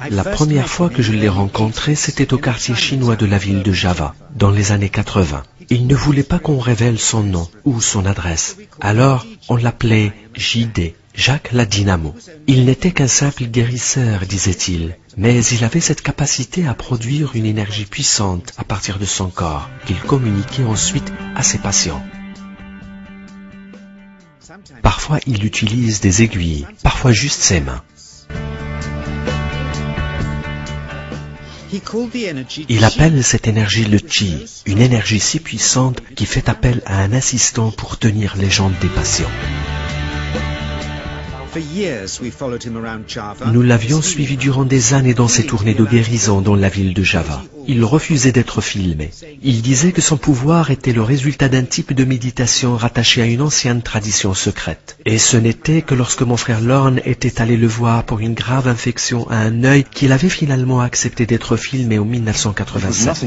La première fois que je l'ai rencontré, c'était au quartier chinois de la ville de Java, dans les années 80. Il ne voulait pas qu'on révèle son nom ou son adresse. Alors, on l'appelait JD, Jacques la Dynamo. Il n'était qu'un simple guérisseur, disait-il, mais il avait cette capacité à produire une énergie puissante à partir de son corps, qu'il communiquait ensuite à ses patients. Parfois, il utilise des aiguilles, parfois juste ses mains. Il appelle cette énergie le Chi, une énergie si puissante qui fait appel à un assistant pour tenir les jambes des patients. Nous l'avions suivi durant des années dans ses tournées de guérison dans la ville de Java. Il refusait d'être filmé. Il disait que son pouvoir était le résultat d'un type de méditation rattaché à une ancienne tradition secrète. Et ce n'était que lorsque mon frère Lorne était allé le voir pour une grave infection à un œil qu'il avait finalement accepté d'être filmé en 1987.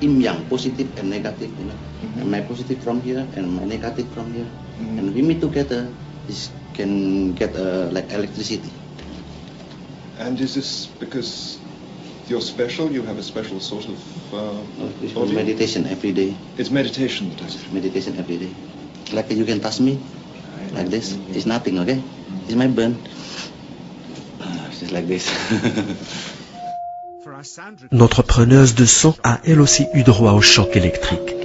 Yin yang, positive and negative, and my positive from here and my negative from here, and we meet together, this can get like electricity. And is this because you're special? You have a special sort of It's body? meditation every day. It's meditation that does it. Meditation every day. Like you can touch me, like this. It's nothing, okay? It's my burn. Just like this. Notre preneuse de son a elle aussi eu droit au choc électrique.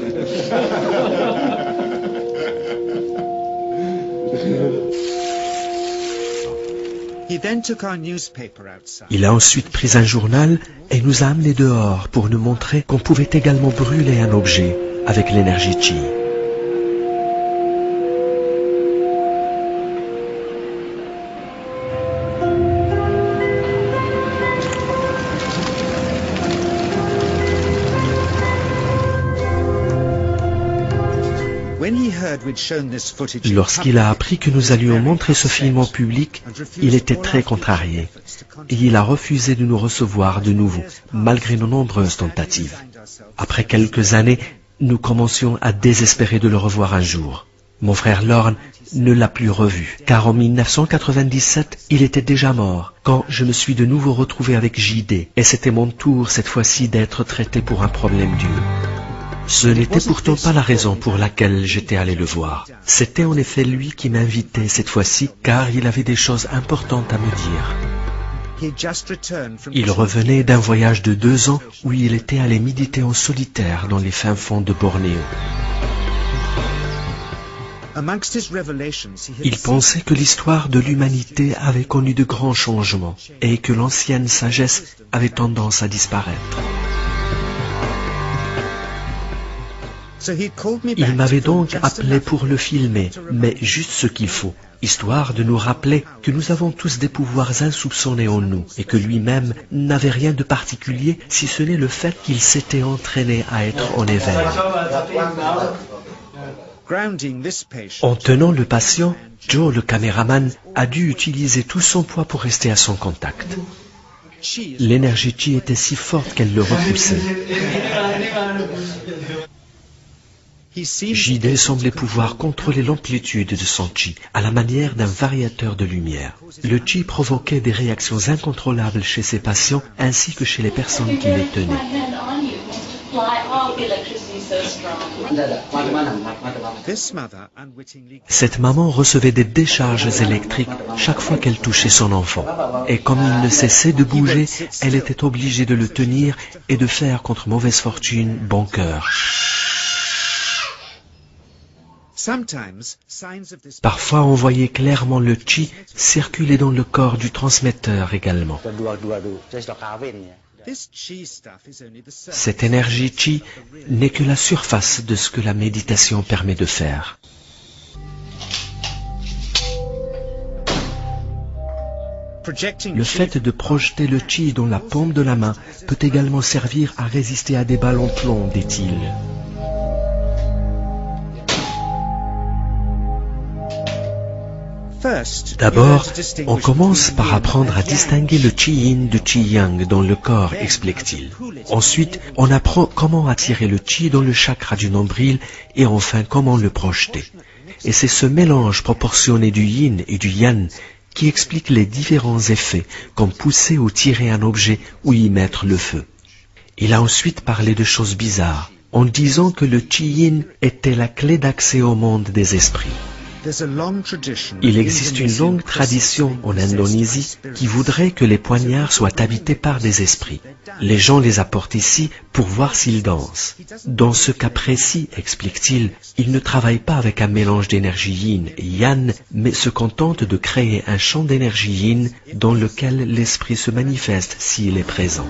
Il a ensuite pris un journal et nous a amenés dehors pour nous montrer qu'on pouvait également brûler un objet avec l'énergie Chi. Lorsqu'il a appris que nous allions montrer ce film en public, il était très contrarié et il a refusé de nous recevoir de nouveau, malgré nos nombreuses tentatives. Après quelques années, nous commencions à désespérer de le revoir un jour. Mon frère Lorne ne l'a plus revu, car en 1997, il était déjà mort, quand je me suis de nouveau retrouvé avec JD, et c'était mon tour cette fois-ci d'être traité pour un problème dur. Ce n'était pourtant pas la raison pour laquelle j'étais allé le voir. C'était en effet lui qui m'invitait cette fois-ci, car il avait des choses importantes à me dire. Il revenait d'un voyage de 2 ans où il était allé méditer en solitaire dans les fins fonds de Bornéo. Il pensait que l'histoire de l'humanité avait connu de grands changements et que l'ancienne sagesse avait tendance à disparaître. Il m'avait donc appelé pour le filmer, mais juste ce qu'il faut, histoire de nous rappeler que nous avons tous des pouvoirs insoupçonnés en nous et que lui-même n'avait rien de particulier si ce n'est le fait qu'il s'était entraîné à être en éveil. En tenant le patient, Joe, le caméraman, a dû utiliser tout son poids pour rester à son contact. L'énergie Chi était si forte qu'elle le repoussait. JD semblait pouvoir contrôler l'amplitude de son Chi, à la manière d'un variateur de lumière. Le Chi provoquait des réactions incontrôlables chez ses patients ainsi que chez les personnes qui les tenaient. Cette maman recevait des décharges électriques chaque fois qu'elle touchait son enfant. Et comme il ne cessait de bouger, elle était obligée de le tenir et de faire contre mauvaise fortune bon cœur. Parfois, on voyait clairement le Chi circuler dans le corps du transmetteur également. Cette énergie Chi n'est que la surface de ce que la méditation permet de faire. Le fait de projeter le Chi dans la paume de la main peut également servir à résister à des balles en plomb, dit-il. D'abord, on commence par apprendre à distinguer le Qi-Yin du Qi-Yang dans le corps, explique-t-il. Ensuite, on apprend comment attirer le Qi dans le chakra du nombril et enfin comment le projeter. Et c'est ce mélange proportionné du Yin et du Yang qui explique les différents effets, comme pousser ou tirer un objet ou y mettre le feu. Il a ensuite parlé de choses bizarres, en disant que le Qi-Yin était la clé d'accès au monde des esprits. Il existe une longue tradition en Indonésie qui voudrait que les poignards soient habités par des esprits. Les gens les apportent ici pour voir s'ils dansent. Dans ce cas précis, explique-t-il, ils ne travaillent pas avec un mélange d'énergie yin et yang, mais se contentent de créer un champ d'énergie yin dans lequel l'esprit se manifeste s'il est présent.